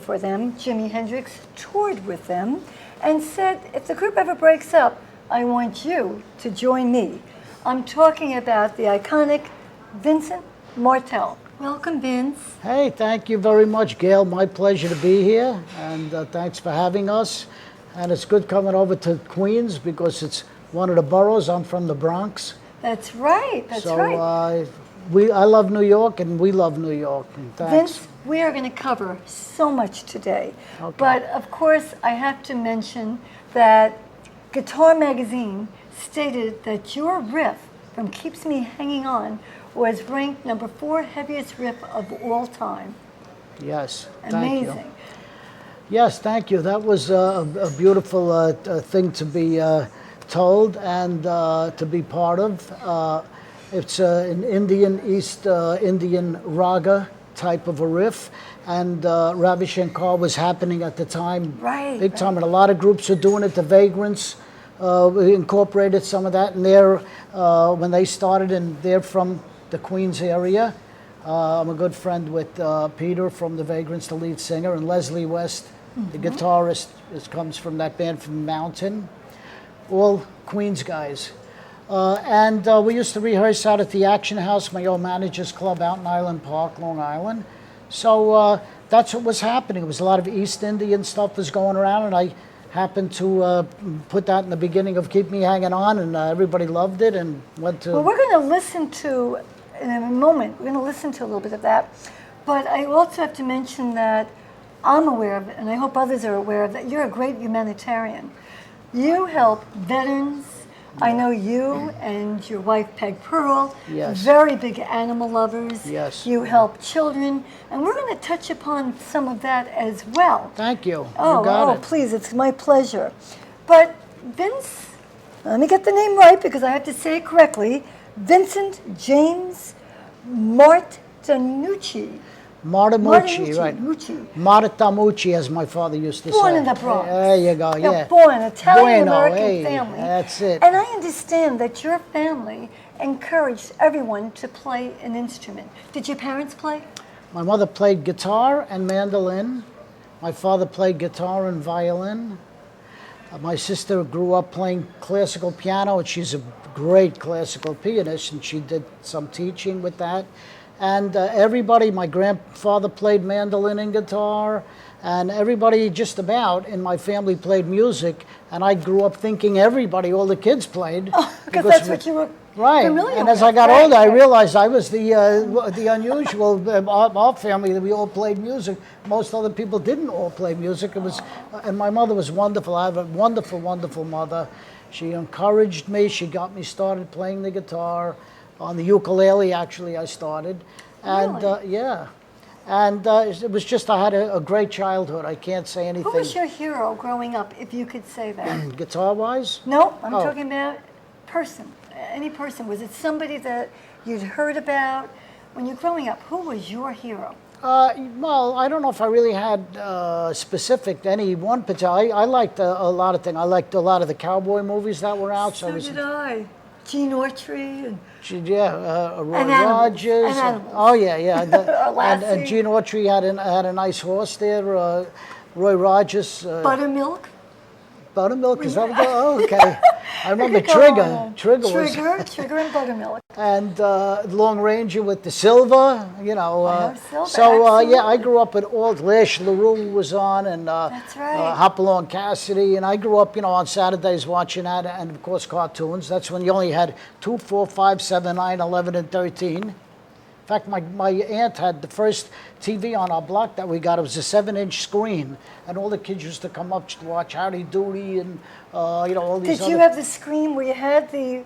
for them. Jimi Hendrix toured with them and said, if the group ever breaks up, I want you to join me. I'm talking about the iconic Vincent Martell. Welcome, Vince. Hey, thank you very much, Gail. My pleasure to be here, and thanks for having us. And it's good coming over to Queens because it's one of the boroughs. I'm from the Bronx. That's right, that's right. I love New York, and we love New York. And thanks. Vince, we are going to cover so much today. Okay. But, of course, I have to mention that Guitar Magazine stated that your riff from Keeps Me Hanging On was ranked number 4 heaviest riff of all time. Yes, Amazing. thank you. Yes, thank you. That was a beautiful thing to be told and to be part of. It's an East Indian raga type of a riff, and Ravi Shankar was happening at the time, big time, and a lot of groups are doing it. The Vagrants incorporated some of that in there when they started, and they're from the Queens area. I'm a good friend with Peter from the Vagrants, the lead singer, and Leslie West, the guitarist, comes from that band from Mountain. All Queens guys. And we used to rehearse out at the Action House, my old manager's club out in Island Park, Long Island. So that's what was happening. It was a lot of East Indian stuff was going around, and I happened to put that in the beginning of Keep Me Hanging On, and everybody loved it and went to... Well, we're going to listen to, in a moment, we're going to listen to a little bit of that. But I also have to mention that I'm aware of it, and I hope others are aware of that. You're a great humanitarian. You help veterans. I know you and your wife, Peg Pearl, very big animal lovers. Yes. You help children, and we're going to touch upon some of that as well. Thank you. Oh, you got it. Please, it's my pleasure. But Vince, let me get the name right because I have to say it correctly. Vincent James Martinucci. Martinucci, right. Martinucci, as my father used to say. Born in the Bronx. There you go, yeah. Born Italian-American family. That's it. And I understand that your family encouraged everyone to play an instrument. Did your parents play? My mother played guitar and mandolin. My father played guitar and violin. My sister grew up playing classical piano, and she's a great classical pianist, and she did some teaching with that. And everybody, my grandfather played mandolin and guitar, and everybody just about in my family played music, and I grew up thinking everybody, all the kids played. Because that's what you were familiar and with. as I got older, I realized I was the unusual, our family, that we all played music. Most other people didn't all play music. It was, and my mother was wonderful. I have a wonderful, wonderful mother. She encouraged me. She got me started playing the guitar. On the ukulele, actually, I started. And really? it was just, I had a great childhood. I can't say anything. Who was your hero growing up, if you could say that? Guitar-wise? No, I'm talking about person, any person. Was it somebody that you'd heard about? When you're growing up, who was your hero? Well, I don't know if I really had specific, any one particular. I liked a lot of things. I liked a lot of the cowboy movies that were out. So did I. Gene Autry and Roy Rogers. Oh yeah. And Gene Autry had a nice horse there. Roy Rogers. Buttermilk. Buttermilk, is that what? Oh, okay. I remember Trigger. Trigger and Buttermilk. And Long Ranger with the silver, you know. Silver, so yeah, I grew up with all. Lash LaRue was on, and that's right. Hopalong Cassidy, and I grew up, you know, on Saturdays watching that, and of course cartoons. That's when you only had 2, 4, 5, 7, 9, 11, and 13. In fact, my aunt had the first TV on our block that we got. It was a 7-inch screen, and all the kids used to come up to watch Howdy Doody and you know, all these. Did you have the screen where you had to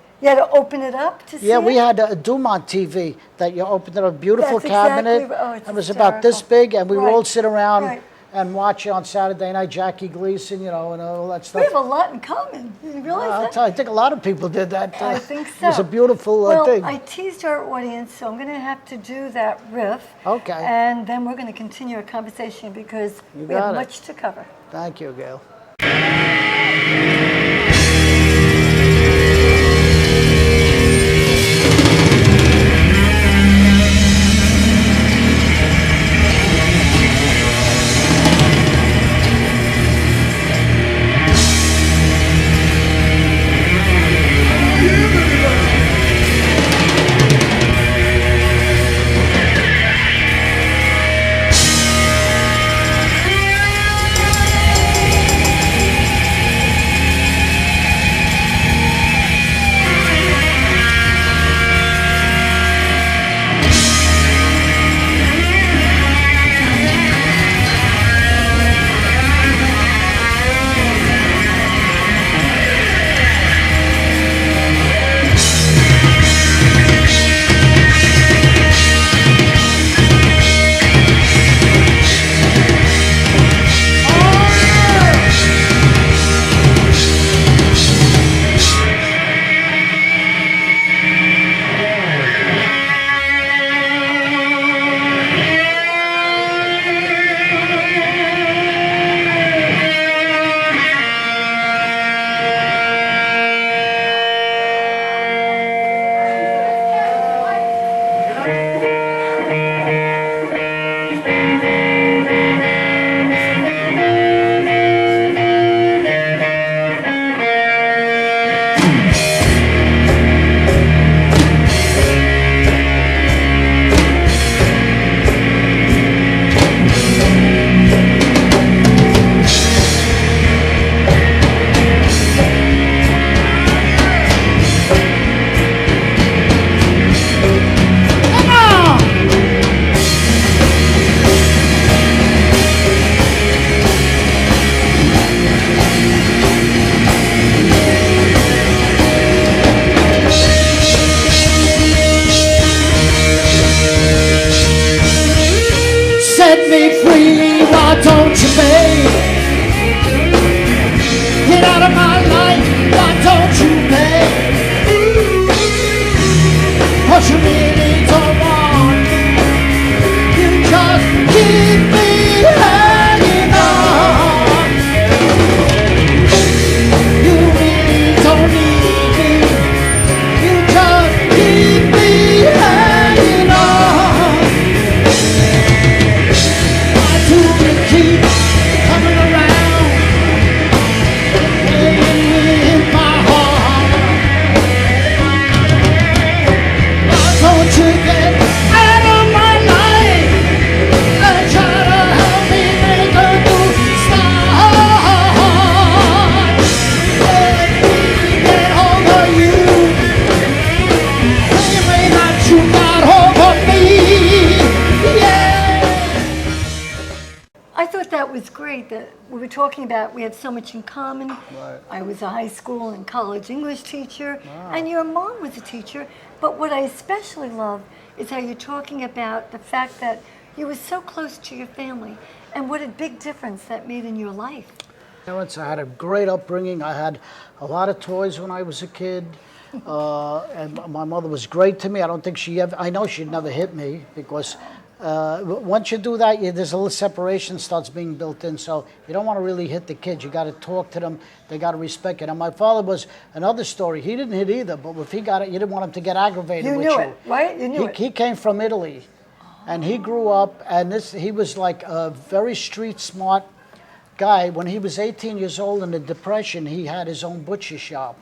open it up to see? Yeah, we had a Dumont TV that you opened in a beautiful cabinet. Exactly, it was about this big, and we would all sit around. Right. And watch on Saturday night, Jackie Gleason, you know, and all that stuff. We have a lot in common. You realize that? I think a lot of people did that. I think so. It was a beautiful thing. Well, I teased our audience, so I'm going to have to do that riff. Okay. And then we're going to continue our conversation because we have much to cover. Thank you, Gail. set me free, why don't you, babe? Get out of my life, why don't you, babe? 'Cause you really don't want me, you just keep me hanging on. You really don't need me, you just keep me hanging on. Why do you keep coming around, playing with my heart? Why don't you get out of my life and try to help me make a new start? Let me get hold of you, the way that you got hold of me, yeah. I thought that was great that we were talking about we have so much in common. Right. I was a high school and college English teacher, and your mom was a teacher. But what I especially love is how you're talking about the fact that you were so close to your family and what a big difference that made in your life. Parents, I had a great upbringing. I had a lot of toys when I was a kid. And my mother was great to me. I don't think she ever, I know she'd never hit me because once you do that, there's a little separation starts being built in. So you don't want to really hit the kids. You got to talk to them. They got to respect it. And my father was another story. He didn't hit either, but if he got it, you didn't want him to get aggravated You with knew you. it, right? You knew it. He came from Italy, and he grew up, and he was like a very street smart guy. When he was 18 years old in the Depression, he had his own butcher shop.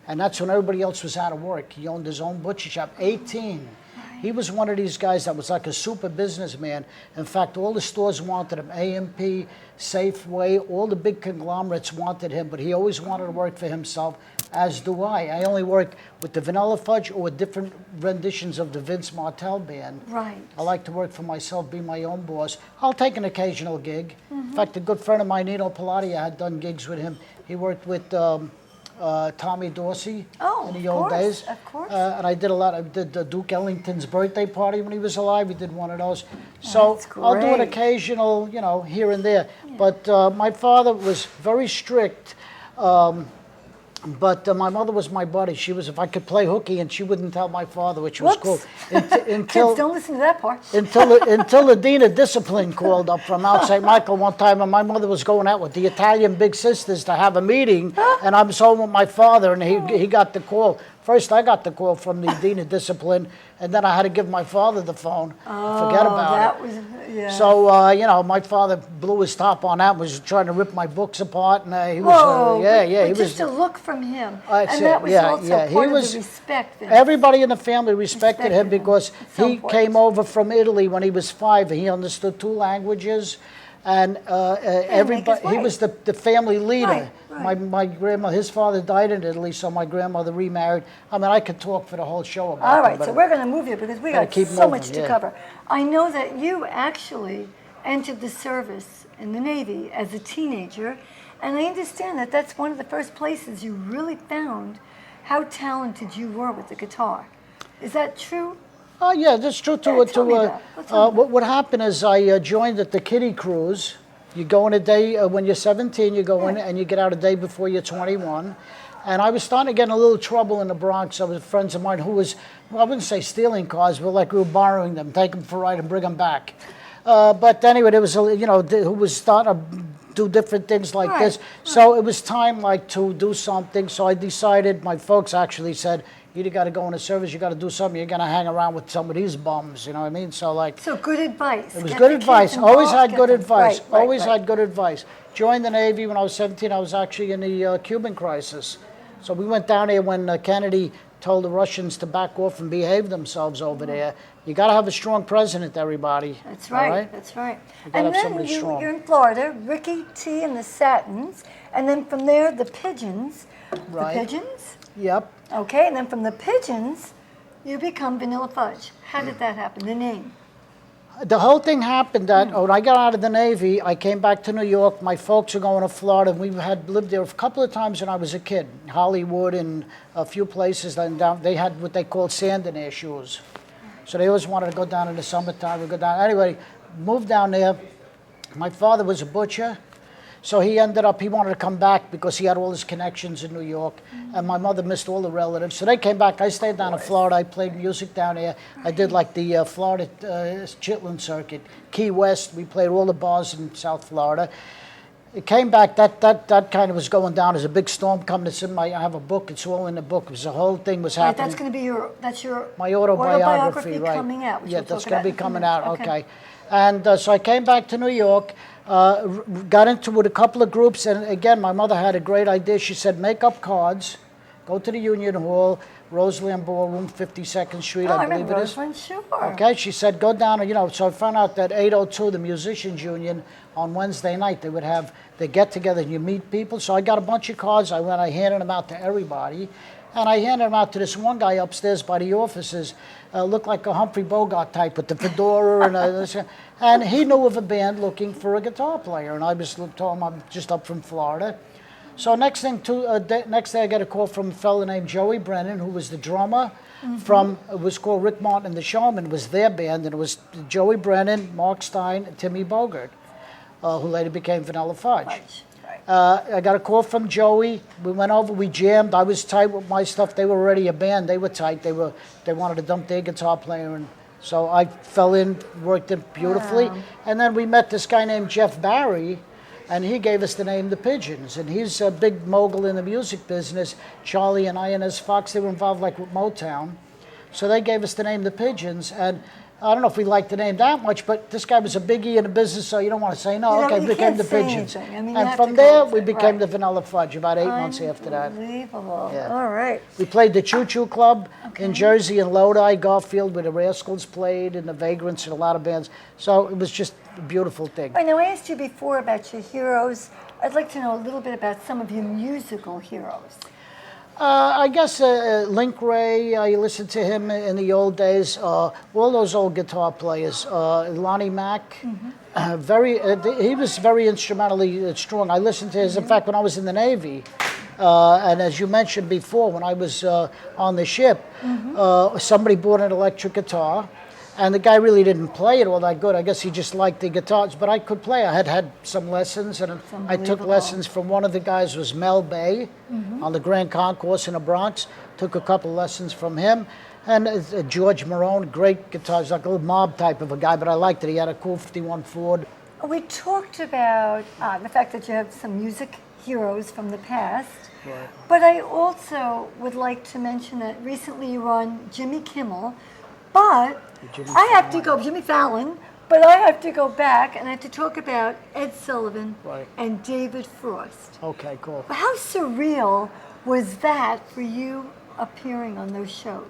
And that's when everybody else was out of work. He owned his own butcher shop, 18. He was one of these guys that was like a super businessman. In fact, all the stores wanted him. A&P, Safeway, all the big conglomerates wanted him, but he always wanted to work for himself, as do I. I only work with the Vanilla Fudge or with different renditions of the Vince Martell band. Right. I like to work for myself, be my own boss. I'll take an occasional gig. In fact, a good friend of mine, Nino Pilati, I had done gigs with him. He worked with Tommy Dorsey in the old days. Of course. And I did a lot. I did Duke Ellington's birthday party when he was alive. We did one of those. So That's I'll do an great. occasional, here and there. But my father was very strict. But my mother was my buddy. She was, if I could play hooky, and she wouldn't tell my father, which was cool. Kids, don't listen to that part. Until the dean of discipline called up from Mount St. Michael one time, and my mother was going out with the Italian big sisters to have a meeting, and I was home with my father, and he got the call. First, I got the call from the dean of discipline, and then I had to give my father the phone. Forget about it. Yeah. So, my father blew his top on that, was trying to rip my books apart, and he was, But he was. just a look from him, That's and it, that was yeah, also yeah. He part was- of the respect. Vince. Everybody in the family respected him Respected him. because It's so he important. came over from Italy when he was 5. And he understood 2 languages, and everybody. He way. was the family leader. Right. My grandmother, his father died in Italy, so my grandmother remarried. I mean, I could talk for the whole show about All him, right, but so we're going to move you because we Gotta got keep so moving, much to yeah. cover. I know that you actually entered the service in the Navy as a teenager, and I understand that that's one of the first places you really found how talented you were with the guitar. Is that true? yeah, that's true. Yeah, tell me that. Tell me What happened is I joined at the kiddie cruise. You go in a day, when you're 17, you go in and you get out a day before you're 21. And I was starting to get in a little trouble in the Bronx. I was friends of mine who was, well, I wouldn't say stealing cars, but like we were borrowing them, take them for a ride and bring them back. But anyway, there was, who was starting to do different things like this. So it was time like to do something. So I decided, my folks actually said, you either got to go in the service, you got to do something, you're going to hang around with some of these bums, you know what I mean? So like, So good advice. it was Get good the kids advice. involved, Always had get good them- advice. Right, Always right. had good advice. Joined the Navy when I was 17. I was actually in the Cuban crisis. So we went down there when Kennedy told the Russians to back off and behave themselves over there. You got to have a strong president, everybody. That's all right. That's right. gotta And have then somebody strong. you're in Florida, Ricky T and the Satins, and then from there the Pigeons. Right. The Pigeons. Yep. Okay, and then from the Pigeons, you become Vanilla Fudge. How did that happen? The name. The whole thing happened that when I got out of the Navy, I came back to New York. My folks were going to Florida. We had lived there a couple of times when I was a kid, Hollywood and a few places. And down, they had what they called sand in their shoes. So they always wanted to go down in the summertime. We go down. Anyway, moved down there. My father was a butcher, so he wanted to come back because he had all his connections in New York, and my mother missed all the relatives. So they came back. I stayed down in Florida. I played music down there. I did like the Florida Chitlin circuit, Key West. We played all the bars in South Florida. It came back, that kind of was going down. There's a big storm coming. I have a book, it's all in the book. The whole thing was Right, happening. that's going to be your My autobiography, right. coming out. Which Yeah, we'll that's talk going to be about coming in a minute. out, okay. And so I came back to New York, got into with a couple of groups, and again, my mother had a great idea. She said, make up cards, go to the Union Hall, Roseland Ballroom, 52nd Street, Oh, I I believe remember it is. Roseland, sure. Okay, she said, go down, so I found out that 802, the Musicians Union, on Wednesday night, they get together and you meet people. So I got a bunch of cards. I handed them out to everybody. And I handed them out to this one guy upstairs by the offices, looked like a Humphrey Bogart type with the fedora and he knew of a band looking for a guitar player. And I just told him I'm just up from Florida. So next day I get a call from a fellow named Joey Brennan, who was the drummer from, it was called Rick Martin and the Showmen, was their band, and it was Joey Brennan, Mark Stein, and Timmy Bogert, who later became Vanilla Fudge. I got a call from Joey. We went over, we jammed. I was tight with my stuff. They were already a band. They were tight. They wanted to dump their guitar player, and so I fell in, worked it beautifully. Wow. And then we met this guy named Jeff Barry, and he gave us the name The Pigeons. And he's a big mogul in the music business. Charlie and INS Fox, they were involved like with Motown. So they gave us the name The Pigeons. And I don't know if we liked the name that much, but this guy was a biggie in the business, so you don't want to say no. Okay, became The Pigeons. I mean, and from there, we became the Vanilla Fudge about 8 months after that. Unbelievable. Yeah. All right. We played the Choo Choo Club in Jersey and Lodi, Garfield, where the Rascals played, and the Vagrants, and a lot of bands. So it was just a beautiful thing. All right, now I asked you before about your heroes. I'd like to know a little bit about some of your musical heroes. I guess Link Ray, I listened to him in the old days. All those old guitar players. Lonnie Mack, he was very instrumentally strong. I listened to his, in fact, when I was in the Navy, and as you mentioned before, when I was on the ship, somebody bought an electric guitar. And the guy really didn't play it all that good. I guess he just liked the guitars, but I could play. I had some lessons, and I took lessons from one of the guys, was Mel Bay, on the Grand Concourse in the Bronx. Took a couple lessons from him. And George Marone, great guitarist, like a little mob type of a guy, but I liked it. He had a cool 51 Ford. We talked about the fact that you have some music heroes from the past. Right. But I also would like to mention that recently you were on Jimmy Kimmel, but I have to go, Jimmy Fallon, but I have to go back and I have to talk about Ed Sullivan and David Frost. Okay, cool. How surreal was that for you appearing on those shows?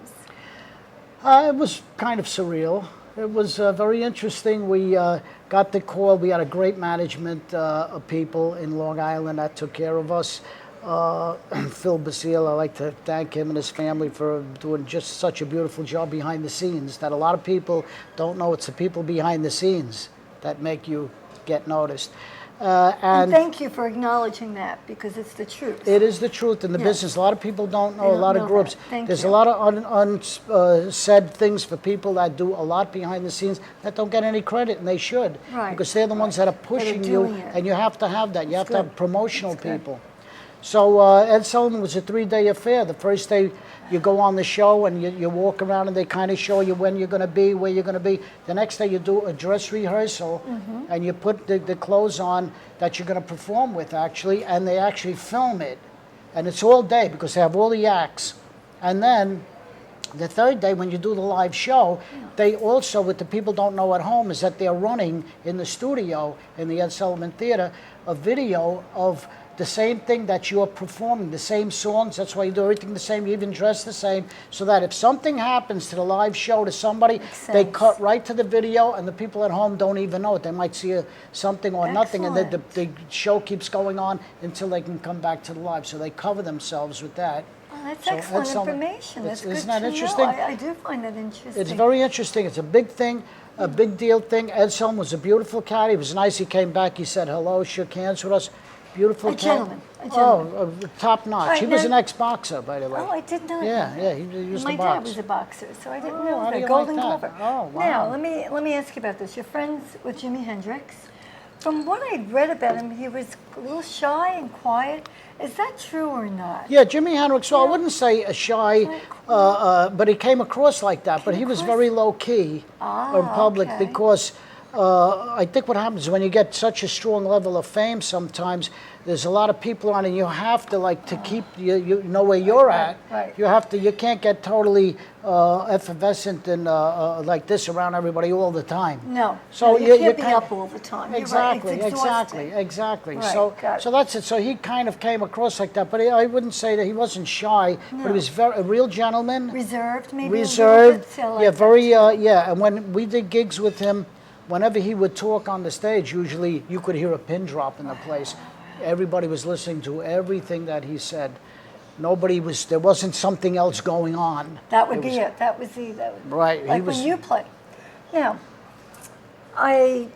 It was kind of surreal. It was very interesting. We got the call. We had a great management of people in Long Island that took care of us. Phil Basile, I like to thank him and his family for doing just such a beautiful job behind the scenes that a lot of people don't know. It's the people behind the scenes that make you get noticed. And thank you for acknowledging that, because it's the truth. It is the truth in the business. A lot of people don't know, a lot of groups. There's a lot of unsaid things for people that do a lot behind the scenes that don't get any credit, and they should. Right. Because they're the ones that are pushing you, and you have to have that. You have to have promotional people. So Ed Sullivan was a 3-day affair. The first day you go on the show and you walk around and they kind of show you when you're going to be, where you're going to be. The next day you do a dress rehearsal and you put the clothes on that you're going to perform with, actually, and they actually film it. And it's all day because they have all the acts. And then the third day when you do the live show, they also, what the people don't know at home is that they're running in the studio in the Ed Sullivan Theater a video of the same thing that you're performing, the same songs. That's why you do everything the same. You even dress the same, so that if something happens to the live show to somebody, they cut right to the video, and the people at home don't even know it. They might see something or nothing, and the show keeps going on until they can come back to the live. So they cover themselves with that. Oh, that's excellent information. That's good isn't that to interesting? know. I do find that interesting. It's very interesting. It's a big thing. A big deal thing. Ed Sullivan was a beautiful cat. He was nice. He came back. He said hello, shook hands with us. Beautiful cat. Top notch. Right, He was now- an ex-boxer, by the way. Oh, I did not. Yeah, know yeah, that. he used My to dad box. was a boxer, so I didn't Oh, know how do that. you Golden like that? Glover. Oh, wow. Now, let me ask you about this. You're friends with Jimi Hendrix. From what I'd read about him, he was a little shy and quiet. Is that true or not? Yeah, Jimi Hendrix, well, I Yeah. wouldn't say a shy, but he came across like that. But he was across- very low-key in public okay. because I think what happens when you get such a strong level of fame sometimes, there's a lot of people around and you have to like to keep, you know where you're at. right. You can't get totally effervescent and like this around everybody all the time. No. So no, you can't you be kind- up all the time. You're Exactly, right. It's exhausting. exactly. Right, So, got it. so that's it. So he kind of came across like that, but I wouldn't say that he wasn't shy, but he was a real gentleman, Reserved, maybe. A reserved. little bit, so I Yeah, like that very. too. Yeah, and when we did gigs with him, whenever he would talk on the stage, usually you could hear a pin drop in the place. Everybody was listening to everything that he said. There wasn't something else going on. That would be it. That was the. Right, he Like was- when you play. Now, I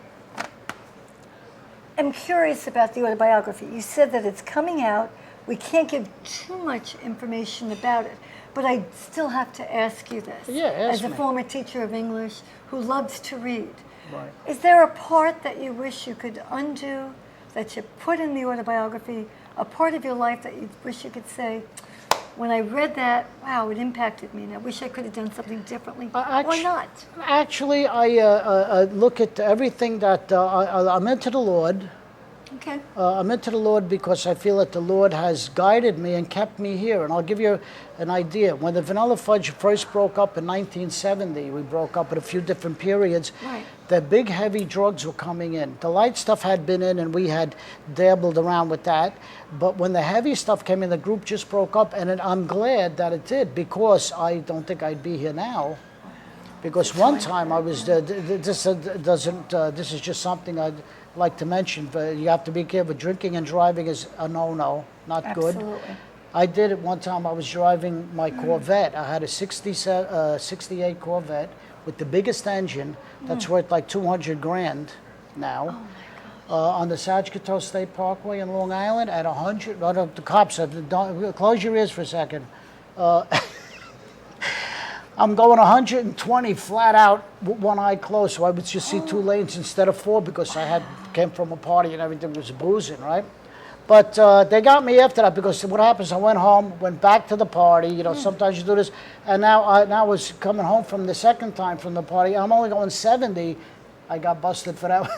am curious about the autobiography. You said that it's coming out. We can't give too much information about it, but I still have to ask you this. Yeah, ask As a me. former teacher of English who loves to read, Right. is there a part that you wish you could undo, that you put in the autobiography, a part of your life that you wish you could say, when I read that, wow, it impacted me, and I wish I could have done something differently, or not? Actually, I look at everything that I'm into the Lord. Okay. I'm into the Lord because I feel that the Lord has guided me and kept me here. And I'll give you an idea. When the Vanilla Fudge first broke up in 1970, we broke up at a few different periods. Right. The big heavy drugs were coming in. The light stuff had been in and we had dabbled around with that. But when the heavy stuff came in, the group just broke up. And I'm glad that it did, because I don't think I'd be here now. Because one time I was, this is just something I'd like to mention, but you have to be careful. Drinking and driving is a no-no, not good. Absolutely. I did it one time. I was driving my Corvette. I had a 68 Corvette with the biggest engine that's worth like 200 grand now. On the Saginaw State Parkway in Long Island at 100. The cops said, "Don't close your ears for a second." I'm going 120 flat out with one eye closed, so I would just see 2 lanes instead of 4 because I came from a party and everything was boozing, right? But they got me after that because what happens, I went home, went back to the party, you know, sometimes you do this, and now I was coming home from the second time from the party, I'm only going 70, I got busted for that.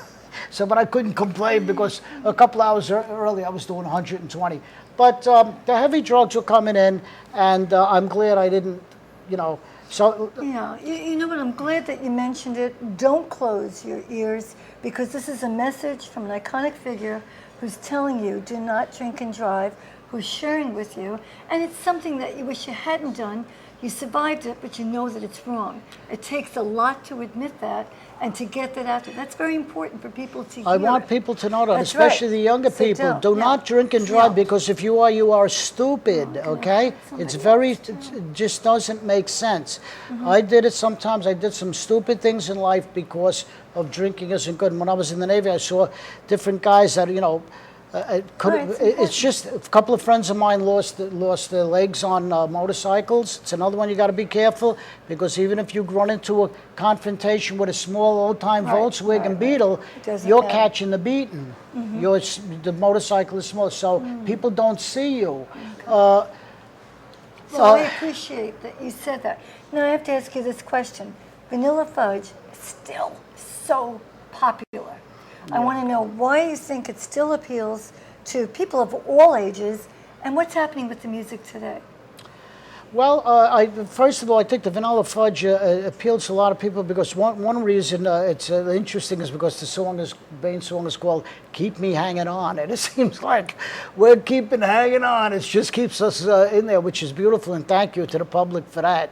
So, but I couldn't complain because a couple hours early I was doing 120. But the heavy drugs were coming in, and I'm glad I didn't, you know. So Yeah, you know what? I'm glad that you mentioned it. Don't close your ears, because this is a message from an iconic figure who's telling you do not drink and drive, who's sharing with you, and it's something that you wish you hadn't done. You survived it, but you know that it's wrong. It takes a lot to admit that and to get that out there. That's very important for people to hear. I want it. people to know that, That's especially right. the younger So people. don't. Do Yeah. not drink and drive, No. because if you are stupid, okay? It's very, it just doesn't make sense. I did it sometimes. I did some stupid things in life because of drinking isn't good. And when I was in the Navy, I saw different guys that, you know, it's just a couple of friends of mine lost their legs on motorcycles. It's another one you got to be careful, because even if you run into a confrontation with a small old-time Volkswagen Beetle, doesn't you're matter. catching the beating. The motorcycle is small, so people don't see you. So I appreciate that you said that. Now I have to ask you this question. Vanilla Fudge is still so popular. I want to know why you think it still appeals to people of all ages, and what's happening with the music today. Well, first of all, I think the Vanilla Fudge appeals to a lot of people because one reason it's interesting is because the main song is called "Keep Me Hanging On," and it seems like we're keeping hanging on. It just keeps us in there, which is beautiful, and thank you to the public for that.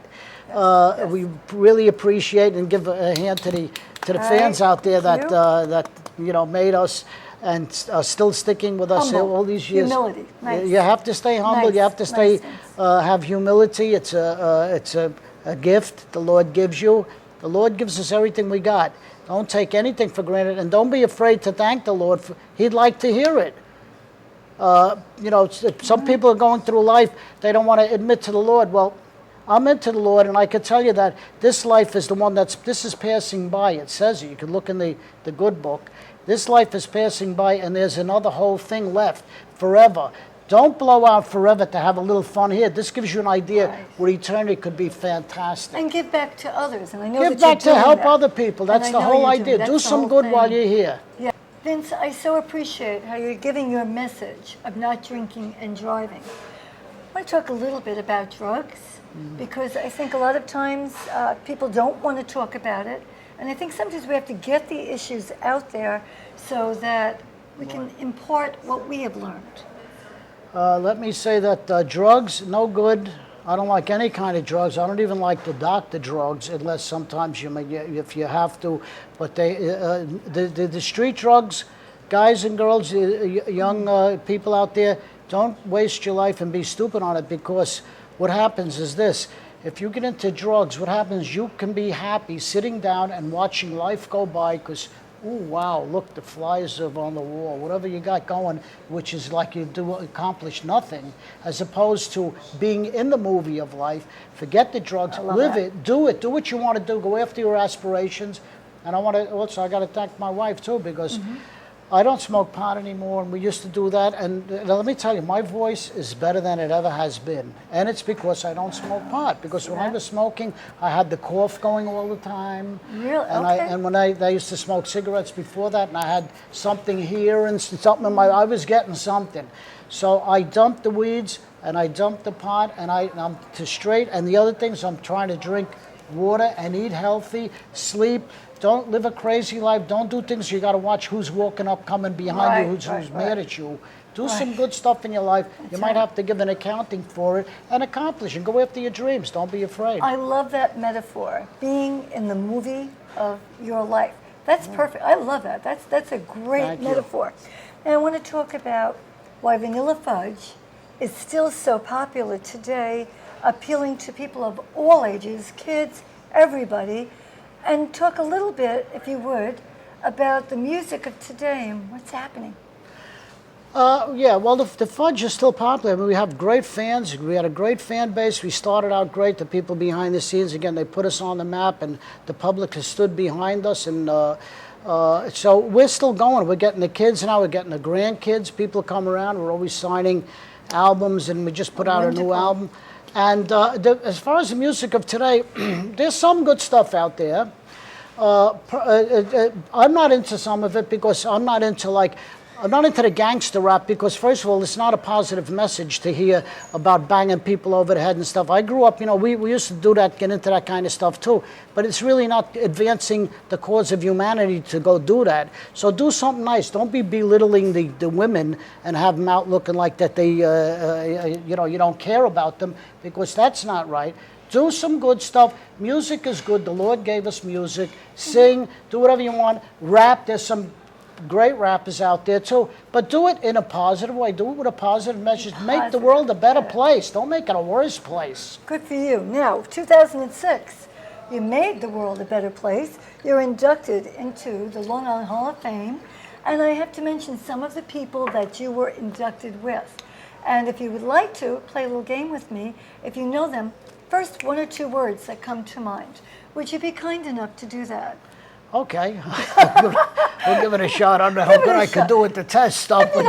Yes. We really appreciate and give a hand to the fans out there Thank that you know made us and are still sticking with us Humble. all these years. Humility. Nice. You have to stay humble. Nice. You have to stay, Nice. have humility. It's a gift the Lord gives you. The Lord gives us everything we got. Don't take anything for granted, and don't be afraid to thank the Lord. He'd like to hear it. You know, some people are going through life, they don't want to admit to the Lord. Well, I'm into the Lord, and I can tell you that this life is the one this is passing by. It says it. You can look in the good book. This life is passing by, and there's another whole thing left forever. Don't blow out forever to have a little fun here. This gives you an idea where eternity could be fantastic. And give back to others. And I know Give back to help that. other people. That's the whole idea. Do some good while you're here. Yeah. Vince, I so appreciate how you're giving your message of not drinking and driving. I want to talk a little bit about drugs, because I think a lot of times people don't want to talk about it. And I think sometimes we have to get the issues out there so that we can impart what we have learned. Let me say that drugs, no good. I don't like any kind of drugs. I don't even like the doctor drugs, unless sometimes you may, if you have to. But the street drugs, guys and girls, young people out there, don't waste your life and be stupid on it, because what happens is this. If you get into drugs, what happens, you can be happy sitting down and watching life go by, because, oh, wow, look, the flies are on the wall, whatever you got going, which is like you accomplish nothing, as opposed to being in the movie of life. Forget the drugs, live it, do what you want to do, go after your aspirations. And I got to thank my wife too, because I don't smoke pot anymore, and we used to do that. And let me tell you, my voice is better than it ever has been. And it's because I don't smoke pot. Because when I was smoking, I had the cough going all the time. Really? And when I used to smoke cigarettes before that, and I had something here and something in I was getting something. So I dumped the weeds, and I dumped the pot, and I'm to straight. And the other things, I'm trying to drink water and eat healthy, sleep. Don't live a crazy life. Don't do things you got to watch who's walking up, coming behind you, who's mad at you. Do some good stuff in your life. You might have to give an accounting for it and accomplish and go after your dreams. Don't be afraid. I love that metaphor, being in the movie of your life. That's perfect. I love that. That's a great metaphor. And I want to talk about why Vanilla Fudge is still so popular today, appealing to people of all ages, kids, everybody. And talk a little bit, if you would, about the music of today and what's happening. Yeah, well, the Fudge is still popular. I mean, we have great fans. We had a great fan base. We started out great. The people behind the scenes, again, they put us on the map, and the public has stood behind us. And so we're still going. We're getting the kids now. We're getting the grandkids. People come around. We're always signing albums, and we just put out a new album. And as far as the music of today, there's some good stuff out there. I'm not into some of it, because I'm not into the gangster rap, because first of all, it's not a positive message to hear about banging people over the head and stuff. I grew up, we used to do that, get into that kind of stuff too, but it's really not advancing the cause of humanity to go do that. So do something nice. Don't be belittling the women and have them out looking like that they, you don't care about them, because that's not right. Do some good stuff. Music is good. The Lord gave us music. Sing, do whatever you want. Rap, there's some great rappers out there too, but do it in a positive way. Do it with a positive message. Make the world a better place. Don't make it a worse place. Good for you. Now, 2006, you made the world a better place. You're inducted into the Long Island Hall of Fame, and I have to mention some of the people that you were inducted with. And if you would like to play a little game with me, if you know them, first one or two words that come to mind. Would you be kind enough to do that? Okay, we'll give it a shot. I don't know how good I can do with the test stuff, but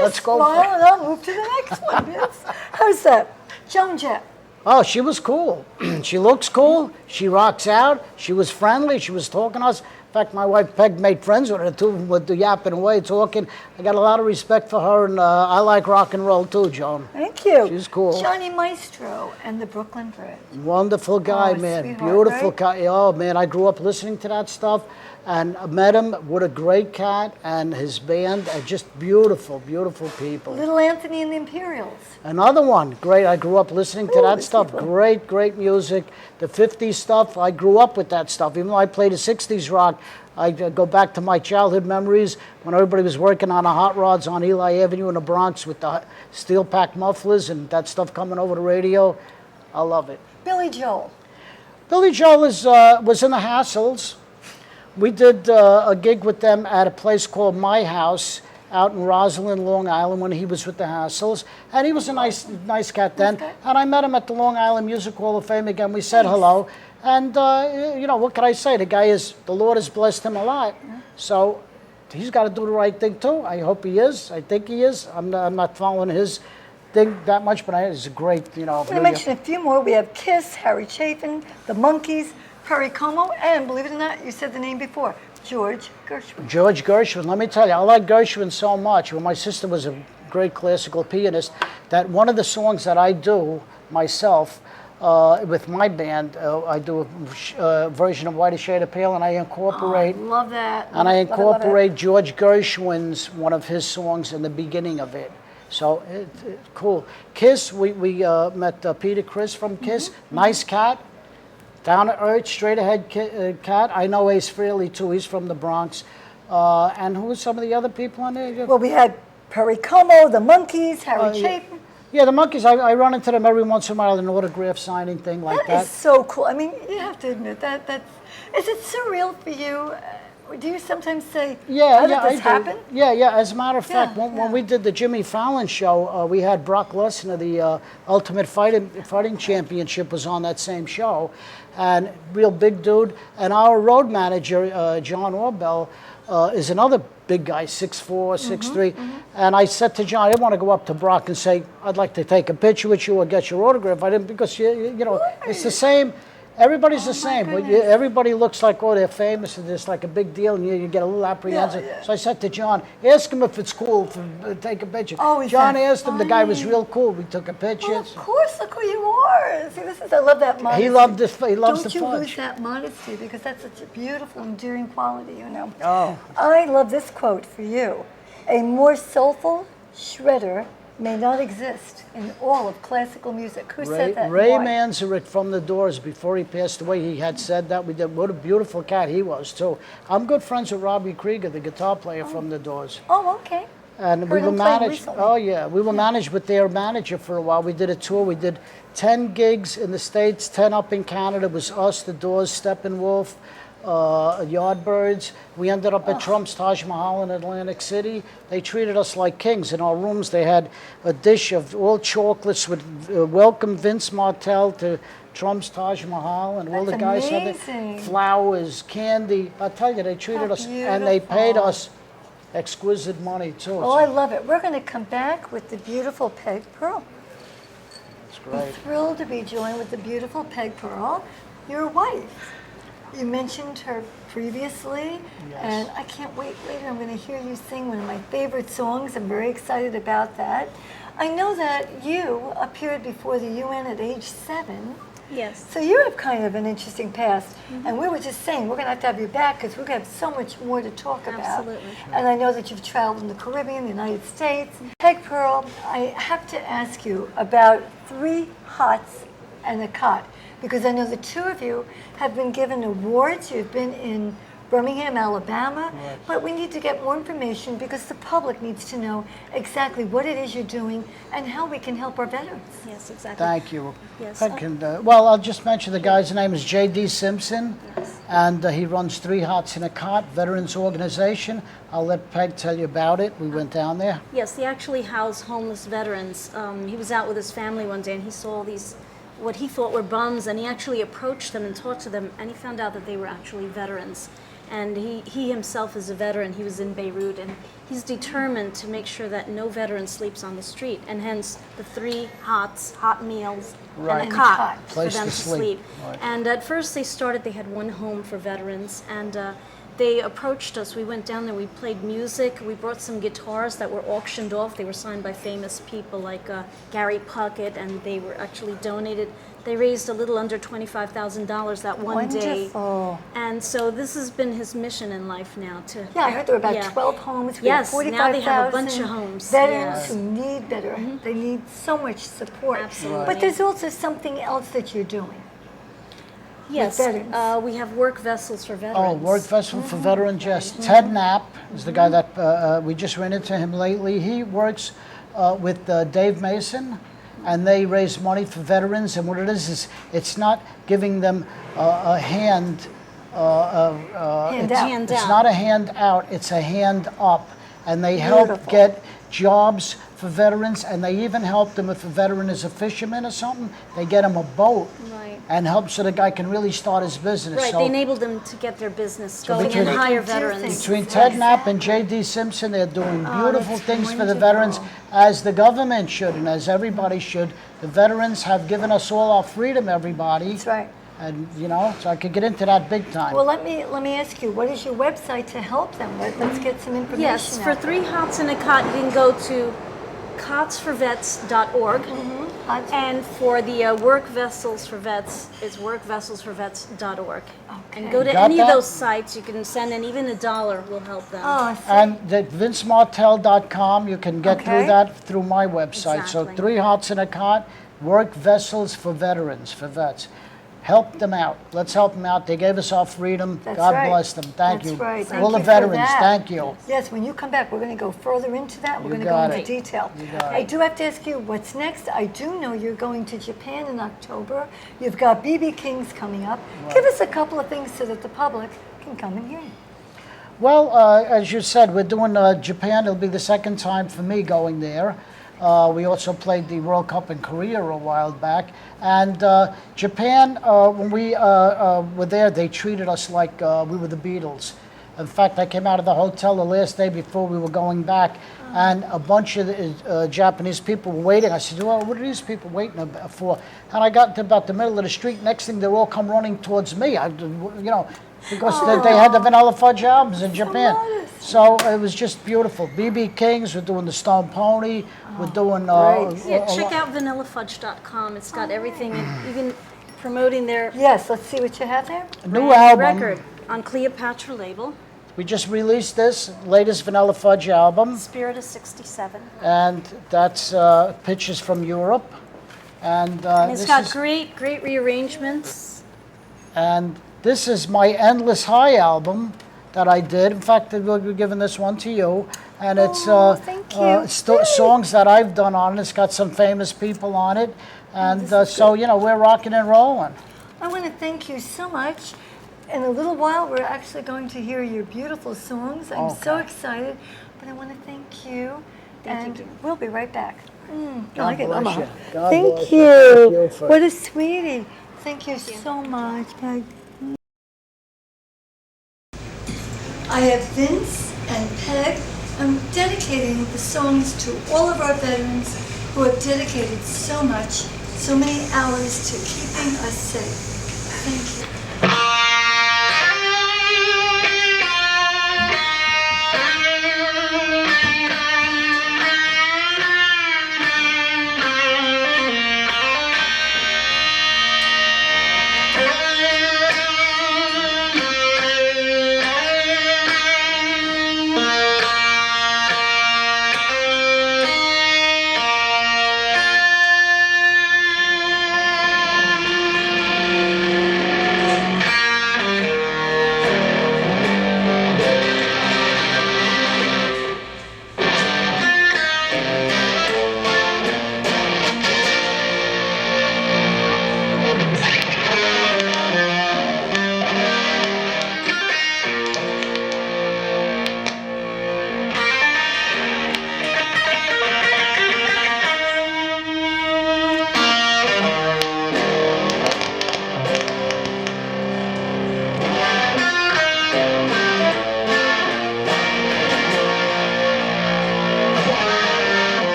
let's go. Smile and I'll move to the next one, Vince. How's that? Joan Jett. Oh, she was cool. She looks cool. She rocks out. She was friendly. She was talking to us. In fact, my wife Peg made friends with her too, with the yapping away, talking. I got a lot of respect for her, and I like rock and roll too, Joan. Thank you. She's cool. Johnny Maestro and the Brooklyn Bridge. Wonderful guy, man. Beautiful guy. Oh, man, I grew up listening to that stuff and met him. What a great cat, and his band are just beautiful, beautiful people. Little Anthony and the Imperials. Another one. Great. I grew up listening to that stuff. People. Great, great music. The 50s stuff, I grew up with that stuff. Even though I played the 60s rock, I go back to my childhood memories when everybody was working on the hot rods on Eli Avenue in the Bronx with the steel pack mufflers and that stuff coming over the radio. I love it. Billy Joel. Billy Joel was in the Hassles. We did a gig with them at a place called My House, out in Roslyn, Long Island, when he was with the Hassles, and he was a nice cat then. Okay. And I met him at the Long Island Music Hall of Fame again. We said hello, and you know, what can I say? The Lord has blessed him a lot, so he's got to do the right thing too. I hope he is. I think he is. I'm not following his thing that much, but it's a great, you know. I'm going to mention a few more. We have Kiss, Harry Chapin, the Monkees, Perry Como, and believe it or not, you said the name before, George Gershwin. George Gershwin. Let me tell you, I like Gershwin so much. Well, my sister was a great classical pianist, that one of the songs that I do myself with my band, I do a version of White Shade of Pale, and I incorporate. I love that. And I incorporate George Gershwin's one of his songs in the beginning of it. So cool. Kiss, we met Peter Criss from Kiss. Nice cat. Down to earth, straight ahead cat. I know Ace Frehley too. He's from the Bronx. And who are some of the other people on there? Well, we had Perry Como, the Monkees, Harry Chapin. Yeah, the Monkees. I run into them every once in a while, an autograph signing thing like that. That is so cool. I mean, you have to admit that. Is it surreal for you? Do you sometimes say, how did this happen? Yeah. As a matter of fact, when we did the Jimmy Fallon show, we had Brock Lesnar, the Ultimate Fighting Championship, was on that same show, and real big dude. And our road manager, John Orbell, is another big guy, 6'4", 6'3". And I said to John, I didn't want to go up to Brock and say, I'd like to take a picture with you or get your autograph. I didn't, because you know, it's the same. Everybody's the same. Everybody looks like, oh, they're famous and it's like a big deal, and you get a little apprehensive. So I said to John, ask him if it's cool to take a picture. Oh, John asked him. The guy was real cool. We took a picture. Well, of course, look who you are. See, I love that modesty. He loves the fudge. Don't you lose that modesty, because that's such a beautiful, endearing quality, you know. Oh. I love this quote for you. A more soulful shredder may not exist in all of classical music. Who said that? Ray Manzarek from The Doors, before he passed away, he had said that. What a beautiful cat he was, too. I'm good friends with Robbie Krieger, the guitar player from The Doors. Oh, okay. And we were managed. Oh yeah, we were managed with their manager for a while. We did a tour. We did 10 gigs in the States, 10 up in Canada. It was us, The Doors, Steppenwolf, Yardbirds. We ended up at Trump's Taj Mahal in Atlantic City. They treated us like kings. In our rooms, they had a dish of all chocolates with welcome Vince Martell to Trump's Taj Mahal, and all the guys had flowers, candy. I tell you, they treated us, and they paid us exquisite money too. Oh, I love it. We're going to come back with the beautiful Peg Pearl. That's great. I'm thrilled to be joined with the beautiful Peg Pearl, your wife. You mentioned her previously, and I can't wait later. I'm going to hear you sing one of my favorite songs. I'm very excited about that. I know that you appeared before the UN at age 7. Yes. So you have kind of an interesting past. And we were just saying, we're going to have you back because we're going to have so much more to talk about. Absolutely. And I know that you've traveled in the Caribbean, the United States. Peg Pearl, I have to ask you about 3 hots and a cot, because I know the two of you have been given awards. You've been in Birmingham, Alabama, but we need to get more information because the public needs to know exactly what it is you're doing and how we can help our veterans. Yes, exactly. Thank you. Yes. Well, I'll just mention the guy's name is J.D. Simpson, and he runs 3 Hots in a Cot Veterans Organization. I'll let Peg tell you about it. We went down there. Yes, they actually house homeless veterans. He was out with his family one day and he saw these, what he thought were bums, and he actually approached them and talked to them, and he found out that they were actually veterans. And he himself is a veteran. He was in Beirut, and he's determined to make sure that no veteran sleeps on the street, and hence the 3 hots, hot meals, and a cot for them to sleep. Right. And at first they had 1 home for veterans, and they approached us. We went down there, we played music, we brought some guitars that were auctioned off. They were signed by famous people like Gary Puckett, and they were actually donated. They raised a little under $25,000 that one day. Wonderful. And so this has been his mission in life now. I heard there were about 12 homes. We Yes, have 45,000 now they have a bunch of homes. Veterans who need better. They need so much support. Absolutely. But there's also something else that you're doing. Yes, veterans. we have work vessels for veterans. Oh, work vessel for veterans, yes. Ted Knapp is the guy that we just ran into him lately. He works with Dave Mason, and they raise money for veterans. And what it is it's not giving them a hand. Hand out. It's not a hand out, it's a hand up. and they help Beautiful. get jobs for veterans, and they even help them if a veteran is a fisherman or something. They get him a boat Right. and help so the guy can really start his business. Right, So they enabled them to get their business going between- and hire They can do veterans. things. between Ted Knapp and Exactly. J.D. Simpson, they're doing beautiful that's things for the wonderful. veterans, as the government should and as everybody should. The veterans have given us all our freedom, everybody. That's right. And, you know, so I could get into that big time. Well, let me ask you, what is your website to help them? Let's get some information. Yes, for out there. 3 hots and a cot, you can go to cotsforvets.org. Hot- And for the work vessels for vets, it's workvesselsforvets.org. And go to Got any of that? those sites. You can send in even $1 will help them. Oh, And the vincemartell.com, you can get through Okay. that through my website. So Exactly. 3 hots in a cot, work vessels for veterans, for vets. Help them out. Let's help them out. They gave us our freedom. That's God right. bless them. Thank That's you. right. For all the Thank you for veterans, that. thank you. Yes, when you come back, we're going to go further into that. We're You going to go got into it. detail. You got I it. do have to ask you, what's next? I do know you're going to Japan in October. You've got BB King's coming up. Give us a couple of things so that the public can come and hear you. Well, as you said, we're doing Japan. It'll be the second time for me going there. We also played the World Cup in Korea a while back. And Japan, when we were there, they treated us like we were the Beatles. In fact, I came out of the hotel the last day before we were going back, and a bunch of Japanese people were waiting. I said, well, what are these people waiting for? And I got to about the middle of the street. Next thing, they all come running towards me. Because they had the Vanilla Fudge albums in Japan. nice. So it was just beautiful. BB King's, we're doing the Stone Pony, we're doing... great. Yeah, check out vanillafudge.com. It's got everything, and even promoting their Yes, let's see what you have there. new brand new album. record on Cleopatra label, We just released this latest Vanilla Fudge album, Spirit of 67. and that's pictures from Europe. And, And it's this got is, great rearrangements. and this is my Endless High album that I did. In fact, we're giving this one to you. And it's Oh, thank you. songs that I've done on it. It's got some famous people on it. And so, you know, we're rocking and rolling. I want to thank you so much. In a little while, we're actually going to hear your beautiful songs. I'm so Okay. excited. But I want to thank you. Thank and you. we'll be right back. God Like it, bless Mama. you. God Thank bless you. Thank you for- What a sweetie. Thank you so much, Peg. I have Vince and Peg. I'm dedicating the songs to all of our veterans who have dedicated so much, so many hours to keeping us safe. Thank you.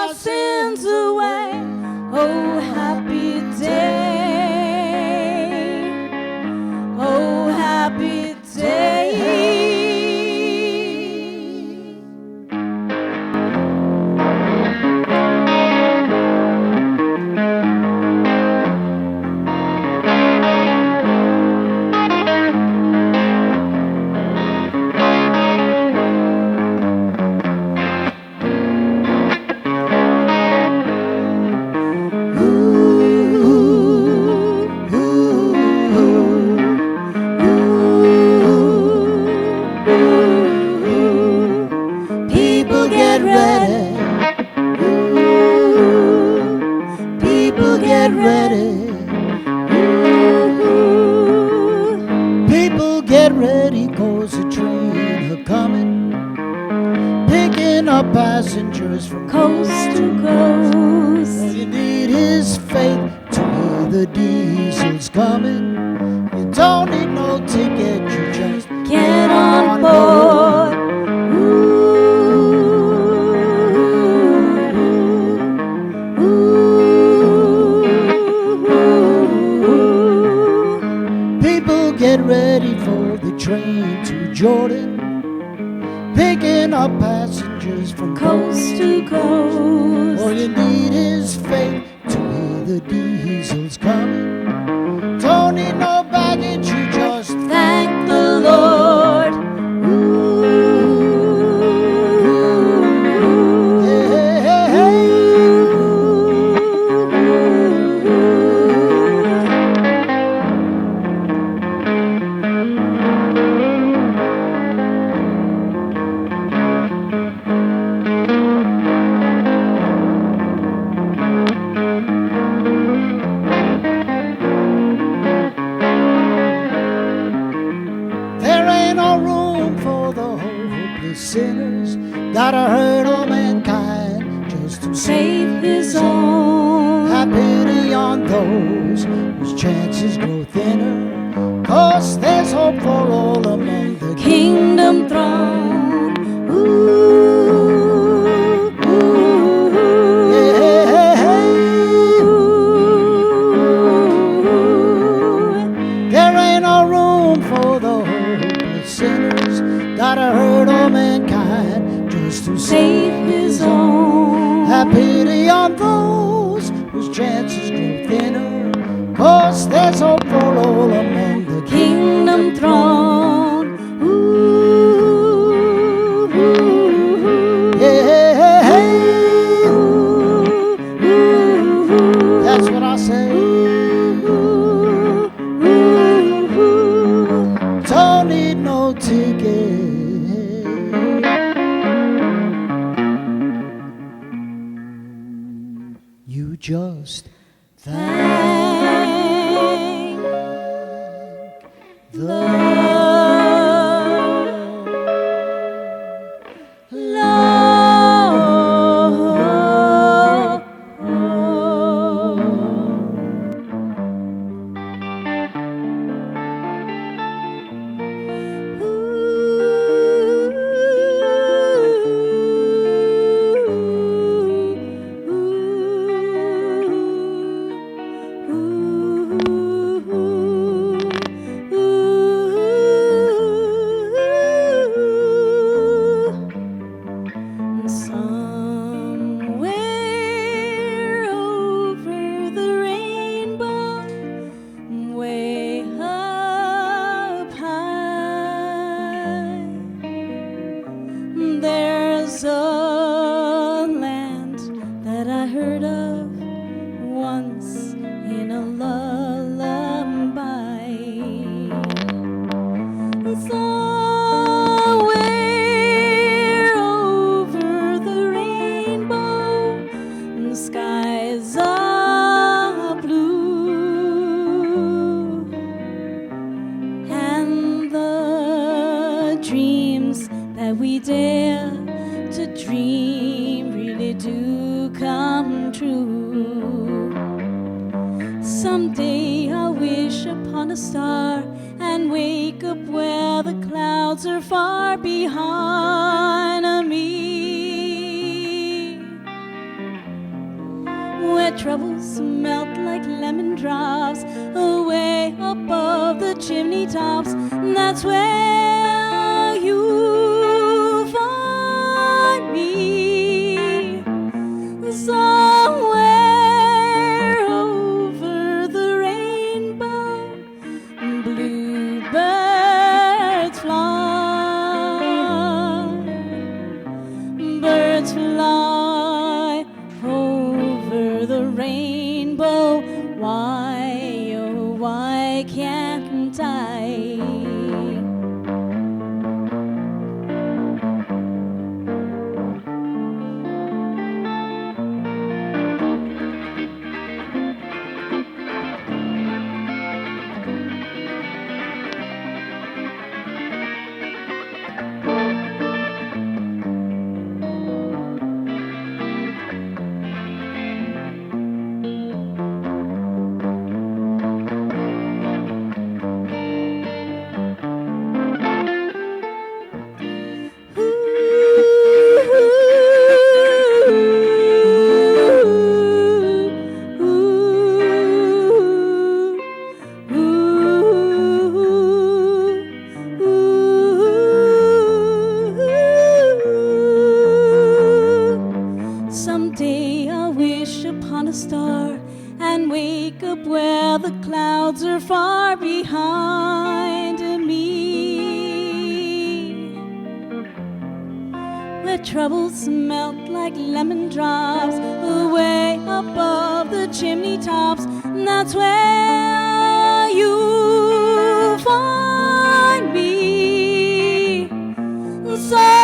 my sins away. Oh, happy day. Oh, happy day. People get ready. People get ready. People get ready, 'cause the train are coming, picking up passengers from Coast to coast. All you need is faith to hear the diesels coming. You don't need no ticket, you just Get on board. People get ready for the train to Jordan, picking up passengers from Coast to coast. All you need is faith to hear the diesels coming. Don't need no baggage, you just Thank the Lord. There ain't no room for the hopeless sinners. Gotta hurt all mankind just to Save his own. have pity on those whose chances grow thinner. 'Cause there's hope for all among the Kingdom throne. There ain't no room for the hopeless sinners. Gotta hurt all mankind just to Save his own. have pity on those whose chances grow thinner. 'Cause there's hope for all among the Kingdom throne. That's what I say. Don't need no ticket. You just Thank the Somewhere over the rainbow, way up high, there's a land that I heard of once in a lullaby. Somewhere over the rainbow, skies are blue, and the dreams that we dare to dream really do come true. Someday I'll wish upon a star and wake up where the clouds are far behind me. Let troubles melt like lemon drops away above the chimney tops. That's where you find me, somewhere over the rainbow. Bluebirds fly, birds fly over the rainbow. Why, oh, why can't I? Someday I'll wish upon a star and wake up where the clouds are far behind me. Let troubles melt like lemon drops away above the chimney tops. That's where you find me. So